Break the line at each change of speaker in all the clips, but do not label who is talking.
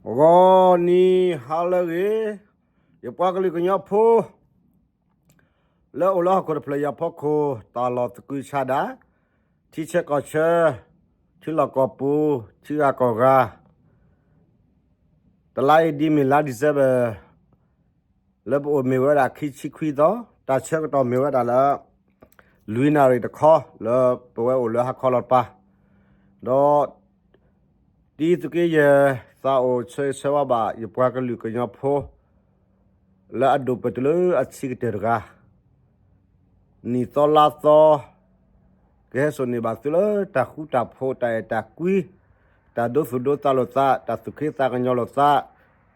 Ro ni halage ye pagli kanya pho le ola ko ple ya phoko ta lo ku chada thi che ko che thi lo ko pu thi a ko ga ta lai di mi la di se be le bo mi wa da khi chi khwi do ta che ko mi wa da la lui na ri de kho le bo wa o le ha kho lo pa do di tu ke ye sa o che se wa ba ye pagli kanya pho la adu petlu atsi ke terga ni to la to ke so ni ba tu lo ta khu ta pho ta kui ta do su do ta lo sa ta su ke sa ka nyo lo sa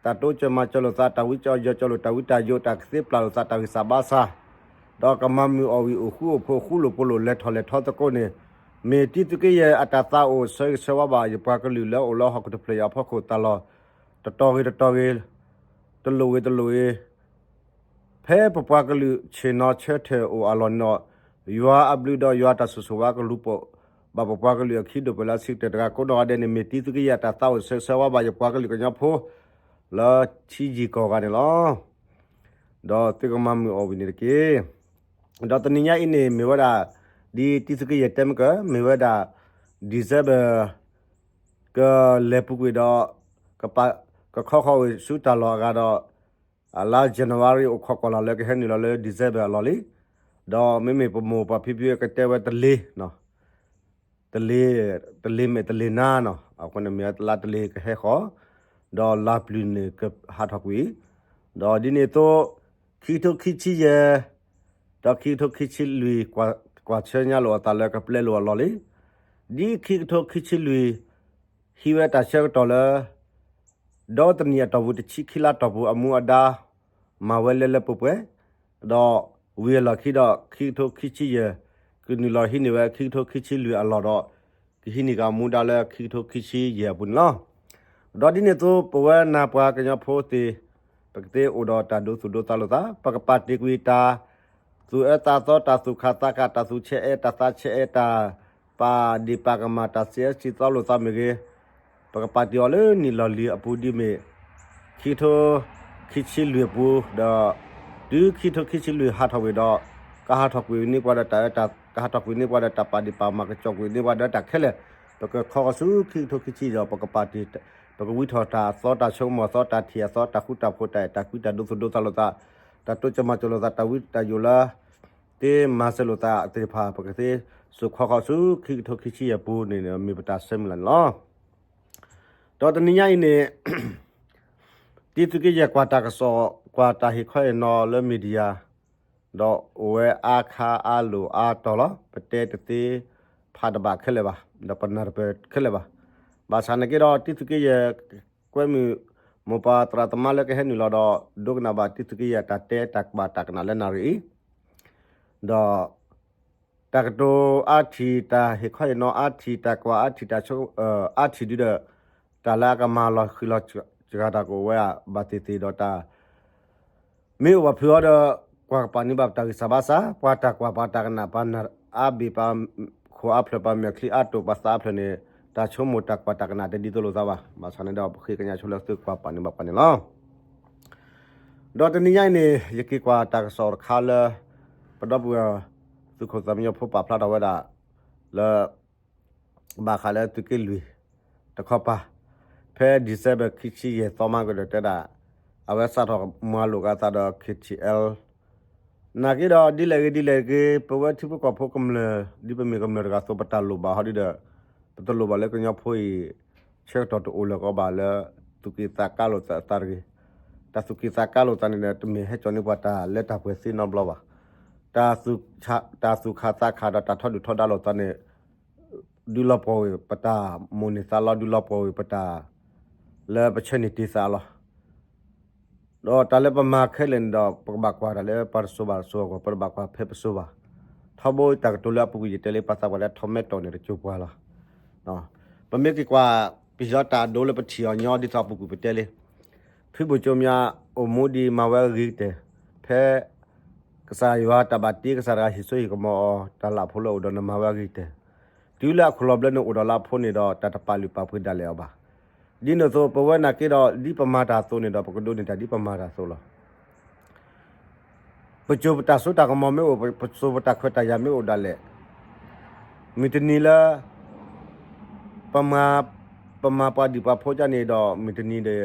ta to che ma che lo sa ta wi cho yo cho lo ta wi ta yo ta se pla lo sa ta wi sa ba sa do ka ma mi o wi o pho khu lo po lo le tho ta ko ne me ti tu ke ye ata ta o se wa ba ye pa ka lu le o lo ha ko to play ya pho ko ta lo ta to ge to lo geဖဲပပွားကလူချေနောချက်ထဲအိုအလောနောယွာအဘလူဒယွာတဆဆဝါကလူပိုဘပပွားကလူခိဒပလာစစ်တရာကိုတော့တဲ့နေမီတီသူကရတာတောက်ဆဝါဘာယပွားကလူကညဖိုလာချီဂျီကောကနေလောတော့တေကမမအဝိနေကေတော့တနညာအင်းနေမေဝဒါဒီတီသူကရတမ်ကမေဝဒါဒီဇဘကလေပုကွေတော့ကပကခေါစုတလောကတော့လာဇန်နဝါရီအခါကလာလေကဟန်နီလာလေဒီဇယ်ဘလာလီဒါမေပမောပဖိပြကတဲ့ဝတလေနော်တလေမေတလေနာနော်အခုနမြတ်လာတလေကဟဲခေါ်ဒါလာပလူနေကဟာထကွေဒါဒီနေတော့ခီတိုခီချီရဲ့ဒါခီတိုခီချီလူကွာချညာလောတလဲကပလဲလောလောလီဒီခီတိုခီချီလူဟီဝတာရှေတော်လဲဒေါ်တနီယတော်ဘူးတချီခီလာတော်ဘူးအမှုအဒါမဝဲလဲလဲပပွဲတော့ဝေလာခိတော့ခိထိုခိချီယကုနီလာဟိနေဝဲခိထိုခိချီလူအလောတော့ခိနီကမူဒါလဲခိထိုခိချီယဘူးနော်တော့ဒီနေတော့ပဝဲနာပွားကညဖိုတီပကတဲ့ဥတော်တာဒုစုဒုတလတာပကပတ်တိကွီတာသူအတာတော့တာစုခတာကတာစုချဲအတာတာချဲအတာပါဒီပကမတာစီချီတော်လို့သမီးပကပတ်ယောလေနီလလီအပူဒီမေခိထိုခိချီလွေပူဒါဒီခိထိုခိချီလွေဟာထဝေတော့ကဟာထကွေနိကွာဒတာကဟာထကွေနိကွာဒတာပါဒီပါမကချောကွေနိကွာဒတာခဲလေပကခေါ်ဆူခိထိုခိချီတော့ပကပတ်တိပကဝိထောတာသောတာချုံမသောတာထီယသောတာခုတာဖို့တိုင်တာကွီတာဒုဒုသလတာတတုချမချလောတာတဝိတယလာတေမဆလတာတေဖာပကတိစုခေါ်ဆူခိထိုခိချီယပူနေမိပတာဆမ်လန်လောတော့တနည်းရင်းနေတီတူကရကွာတာကစောကွာတာဟိခွဲနော်လမီဒီယာတော့ဝဲအခါအလိုအတော်လပတဲတတိဖာဒဘာခဲလေပါဒပနာရပခဲလေပါဘာသာနကေတော့တီတူကရကွဲမီမပါတရတမလကဟဲနီလာတော့ဒုကနာဘာတီတူကရတတဲတက်ဘာတက်နာလဲနာရီတော့တက်တိုအထီတာဟိခွဲနော်အထီတကွာအထီတာချုံအထီဒီတဲ့တာလာကမာလခိလချဂတာကိုဝဲဘာတီတီတော့တာမေဝဖျော်တော့ကွာပနိဘတ်တာစဘာစာပွာတာကွာပါတာကနာပနာအဘီပါခွာဖလပါမခလီအတိုပါစာဖလနေတာချုံမတက်ပါတာကနာတဒီတိုလိုစားပါမဆန်နေတော့ခေကညာချုလစကွာပနိဘတ်ပနိလောတော့တနိယနေယကိကွာတာကစောခါလပဒဘူသူခသမယဖပပလာတော့ဝဲတာလဘာခါလဲသူကလူတခပါဖဲဒီဇဘခိချီရဲ့သောမကတဲ့တာအဝဲစားတော့မလောကတာတော့ခိချီအယ်နာကီတော့ဒီလေကေပဝတ်တိပကဖို့ကမလဒီပမေကမလကသောပတလောဘာဟာဒီတဲ့ပတလောဘာလဲကညဖိုးချက်တော့အိုလကဘာလဲသူကီတာကလောတာတာရီတာသူကီတာကလောတန်နေတမေဟဲချောနေပတာလက်တာပွဲစီနော်ဘလဘာတာစုခတာခါတာထော်ဒူထော်ဒါလောတနေဒူလပေါ်ပတာမိုနီဆာလာဒူလပေါ်ပတာလဲပချနီတီဆာလာတော့တလည်းပမာခဲလန်တော့ပဘကွာလည်းပါဆိုပါဆိုကိုပဘကွာဖေပဆိုပါထဘိုးတက်တူလာပူကြီးတယ်လေပါစာပါလဲထမက်တော်နေချိုးပွားလာနော်ပမေကကွာပိဇတာဒိုလပချီညောဒီသပူကူပတဲလေဖိဘချုံမြအမိုဒီမဝဲရီတဲ့ဖဲကစားရွာတဘတိကစားရာဟိဆွေကမောတလာဖိုလို့တော့မဝဲရီတဲ့ဒီလာခလဘလနိုဒလာဖိုနေတော့တတပါလူပါဖွင့်တယ်လေပါ ဒီနော်ဆိုပဝနာကေတော့ဒီပမာတာဆိုနေတော့ပကဒိုနေတာဒီပမာတာဆိုလားပချိုပတာဆိုတာကမမေပချိုပတာခွတ်တရမေဒါလေမီတနီလာပမာပါဒီပါဖောကြနေတော့မီတနီတဲ့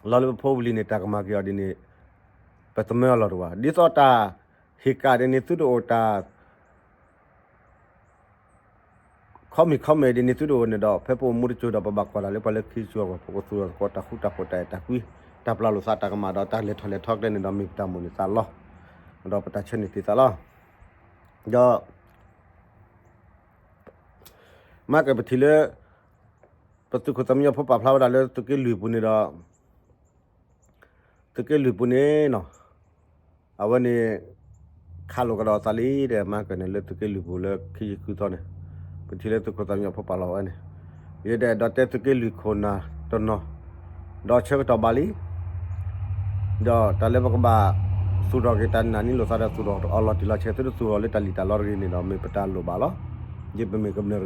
လော်လဖိုးလီနေတာကမာကရဒီနေပတမဲလော်တော့ဒီတော့တာဟိကာတဲ့နေသူတို့တာခမေဒီနေသူတို့နေတော့ဖေပေါ်မှုချိုတော့ပပကွာလေပလက်ခီချောကိုပို့သူကိုတာခုတာကိုတာတာကွီတာပလာလို့စားတာကမာတော့တာလေထော်လေထောက်တဲ့နေတော့မိတာမူနေစားလောတော့ပတာချက်နေတီစားလောတော့မကပတိလေပတုခသမယဖပဖလာဒါလေတကယ်လူပူနေတော့တကယ်လူပူနေနော်အဝနေခါလိုကတော့သလီတဲ့မကနေလေတကယ်လူပူလေခီကူတော့နေပတိလေတကသမယဖပလာဝနေရတဲ့တော့တကယ်လူခေါ်နာတော့နော်တော့ချက်တော့ပါလီတော့တလည်းဘကဘာသူတော်ကတန်နာနီလို့စားတဲ့သူတော်အလော်တီလာချက်တဲ့သူတော်လေတလီတလော်ရင်းနေတော့မေပတန်လို့ပါလောဂျစ်ပမေကမနရ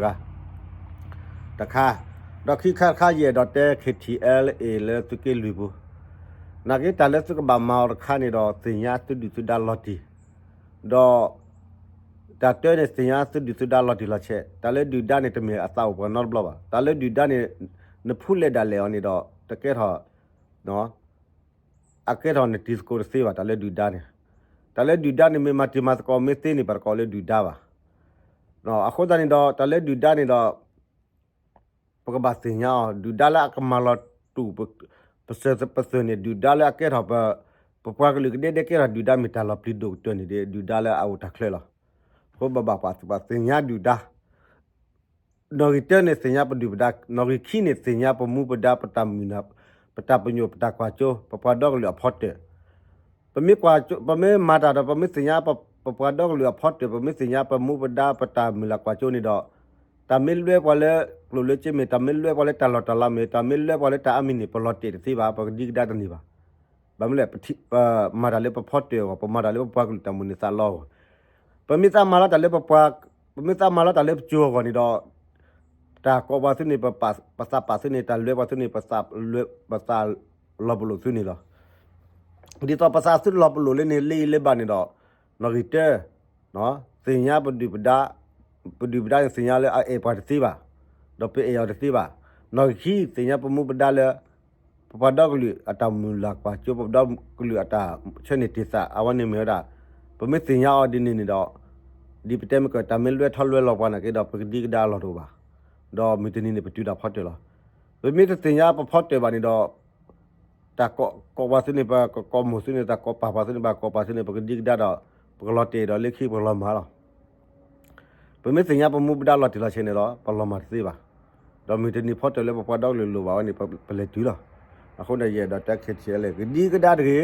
တခါတော့ခိခါရဲတော့တဲ့ KTL လေတကယ်လူပူနာကေတလည်းသူကဘာမော်ခါနေတော့တင်ရသူဒီသူဒါလော်တီတော့တတဲ့နေတင်ရသူဒီသူဒါလော်တီလာချက်တလည်းဒီဒါနေတမေအသောက်ပေါ်နော်ဘလပါတလည်းဒီဒါနေနဖူလက်ဒါလေအောင်နေတော့တကယ်တော့နော်အကဲတော့နေဒီစကိုစေးပါတလည်းဒီဒါနေမေမတီမတ်ကောမေသေးနေပါကောလေဒီဒါပါနော်အခုတန်းတော့တလည်းဒီဒါနေတော့ပကဘာတင်ရဒီဒါလာကမလာတူပစနေဒီဒါလာကဲတော့ပပွားကလေးတဲ့ကဲတော့ဒီဒါမီတာလာပလီဒိုတွနေဒီဒါလာအောက်တခလဲလားဟိုဘဘပါတင်ရဒီဒါနော်ရီတနေတင်ရပဒီဘဒါနော်ရီခီနေတင်ရပမူပဒါပတမီနာပတပညိုပတကွာချိုပပဒေါကလဖော့တဲ့ပမေကွာပမေမာတာပမေတင်ရပပဒေါကလဖော့တဲ့ပမေတင်ရပမူပဒါပတမီလာကွာချိုနေတော့တမီလွဲပေါ်လေကလိုလေချမေတမီလွဲပေါ်လေတလော်တလာမေတမီလွဲပေါ်လေတာအမီနေပလော့တဲ့စီပါပဒီကဒါတနေပါဘာမလဲပတိမာတာလေပဖော့တဲ့ပမာတာလေပပွားကလတမနေစာလောပမေတာမာလာတလေပပွားပမေတာမာလာတလေချိုကနေတော့တာကောဘာစနေပစာပါစနေတာလွဲပါစနေပစာလွဲပစာလောဘလို့စနေလားဒီတော့ပစာစလောဘလို့လေနေလေဘာနေတော့နော်ရီတဲနော်စင်ညာပဒီပဒါစင်ညာလေအေပါတီပါတော့ပေအေရတီပါနော်ခီစင်ညာပမှုပဒါလေပဒါကလူအတမူလာကွာချိုပဒါကလူအတာချက်နေတိစာအဝနေမြေတာပမေစင်ညာအဒီနေတော့ဒီပတဲမကတမင်လွဲထော်လွဲလောက်ပါနာကေတော့ပဒီကဒါလောက်တော့ပါတော့မီတနီနေပတူတာဖော့တယ်လားဘယ်မိတဲ့တင်ရပဖော့တယ်ပါနေတော့တာကောဘာစနေပါကောမစနေတာကောပါစနေပါကောပါစနေပကဒီဒါတော့ပကလော့တေတော့လက်ခိပလောမာလားဘယ်မိတင်ရပမှုပဒါလော့တီလာချင်းနေတော့ပလောမာသေးပါတော့မီတနီဖော့တယ်လေပပတော့လေလိုပါနေပလက်တူလားအခုနေရတော့တက်ခစ်ချဲလေဒီကဒါတကေ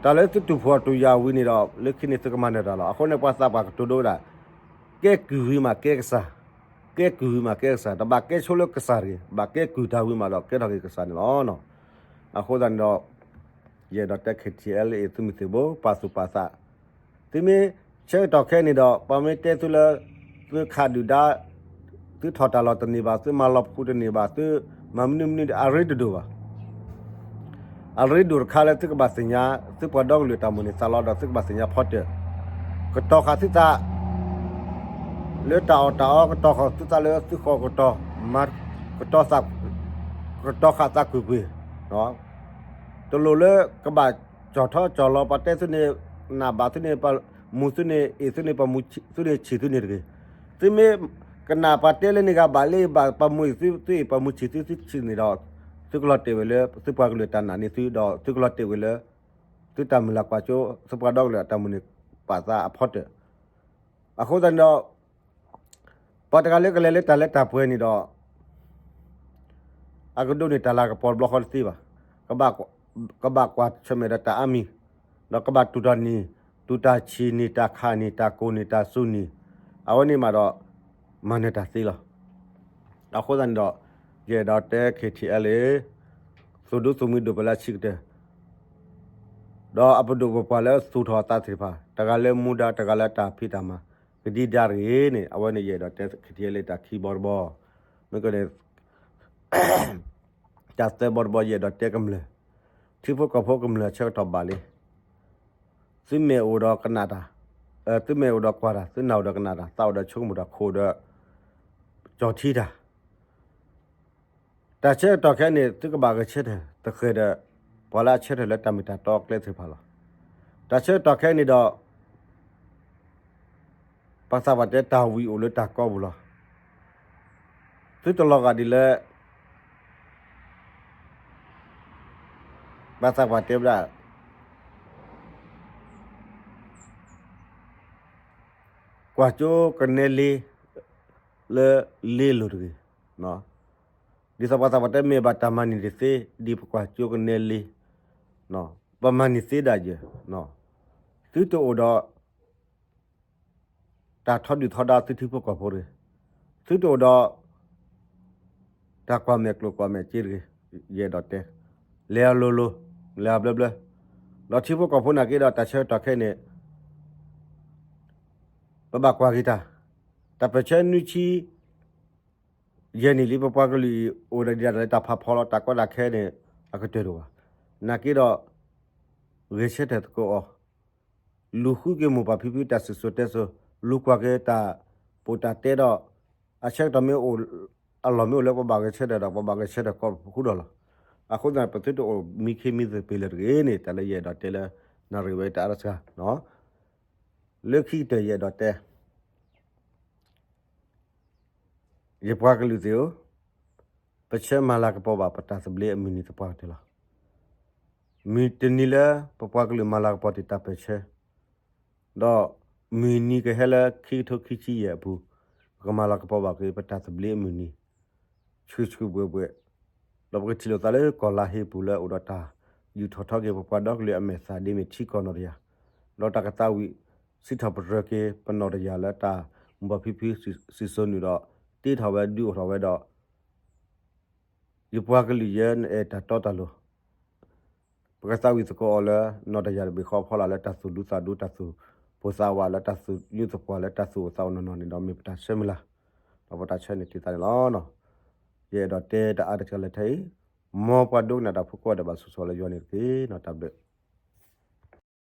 တလည်းတူဖော်တူရဝင်းနေတော့လက်ခိနေစကမနေတာလားအခုနေပါစပါတူတော့လားကဲကူဝီမှာကဲကစားကဲကူမှာကဲစားတဘာကဲချိုလကစားရီဘာကဲကူတာဝီမှာတော့ကဲတော့ကစားနော်အခုတန်တော့ရတော့တက်ခချဲလေသူမစ်ဘောပါစုပါစာဒီမေချဲတော့ခဲနေတော့ပမေတဲသူလသူခါဒူဒါသူထော်တာလော်တနေပါသူမလော်ခုတနေပါသူမမနုမနအရိဒဒူပါအရိဒူခါလက်သူကဘာစညာသူပဒေါကလူတမနေဆာလော်တော့သူကဘာစညာဖော့တယ်ကတော့ခါစစ်တာလေတောကတော့ခသူတလေသူခေါ်ကတော့မတ်ကတော့စပ်ကတော့ခါတာကူကွေနော်တလိုလေကဘာကြော်ထောကြော်လောပတဲ့စနေနာဘာစနေပမူစနေအစနေပမူစနေချီစနေတကေတိမေကနာပတဲ့လေနေကဘာလေဘာပမူစသူပမူချီချီနေတော့သူကလတ်တေဝလေသူပါကလေတန်နာနေသူတော့သူကလတ်တေဝလေသူတမလာကွာချိုစပတော့လေတမနေပါစာအဖို့တဲ့အခုတော့ပတကလေးကလေးတလက်တပွဲနေတော့အကဒိုနေတာလာကပေါ်ဘလော့ခ်စီပါကဘာကွာချမေရတာအမီတော့ကဘာတူဒနီတူတာချီနေတာခါနေတာကိုနေတာဆူနီအဝနေမှာတော့မနေတာစီလားအခုတော့ရတော့တဲ KTL ဆိုဒုစုမီဒိုပလာချစ်တဲ့တော့အပဒိုပပါလဲစူထောတာစီပါတကလည်းမူဒါတကလည်းတာဖိတာမှာကတိဒါရီနေအဝနေရတော့တက်ခတိလေတာခီဘော်ဘောမကလေ จัดเตบอดบอยเยดอเตกำเลยที่พวกกับพวกกำเลยเชื่อตอบบาลีซึ่งเมอูดอกนาดาซึ่งเมอูดอกวาดาซึ่งนาวดอกนาดาเต้าดอชุ่มดอกโคดจอที่ดาแต่เชื่อต่อแค่นี้ตึกบากเชื่อตะเคยพอละเชื่อแล้วตามิตาตอกเล่สิพาละแต่เชื่อต่อแค่นี้ดอภาษาวัดเดตาวิโอเลตากอบุละซึ่งตลอดกันดีเลยภาษาวัดเทปได้กว่าโจกันเนลีเลลีลุรีเนาะdi sapat-sapatnya me batamani dese di pekwacu ke neli no pamani seda aja no tu tu oda ta thod di thoda tu thu pokwa pore tu tu oda ta kwa me klo kwa me chir ye dote le lolo le bla bla lo thi pokwa phona ke da ta che ta khe ne ba kwa kita ta pe che nu chi ye ni li pokwa ke li oda dia ta pha pholo ta kwa da khe ne a ke te ro na ke do re che te ko lu khu ke mo pa phi phi ta so te so lu kwa ke ta po ta te do a che ta me o a lo me o le ba ke che da ba ke che da ko khu do la a khu da pa te to mi ke mi de pe le re ne ta le ye da te le na re we ta ra sa no le khi te ye da te ye pwa ke lu te o pa che ma la ke po ba pa ta se ble mi ni te pwa te la mi te ni le pa pwa ke lu ma la ke po ti ta pe che do mi ni ke hele khi tho khi chi ye bu ka ma la ke po ba ke pa ta se ble mi ni chu chu bwe bwe lo ke ti lo ta le ko la he bu le o da ta yu tho tho ke pa dog le ame sa de mi chi ko no ya lo ta ka ta wi si tha pa ke pa no ya la ta mba phi phi si so ni do ti tha wa du tha wa do yu pwa ke li ye e ta to ta lo pa ka ta wi so ko la no da ya be kho pho la ta su lu sa du ta su po sa wa la ta su yu so pwa la ta su sa no no ni do mi ta she mi la lo ta che ni ti ta lo no ye do te ta a ta le thai mo pa du na da phu ko da ba su so le yo ni ke no ta be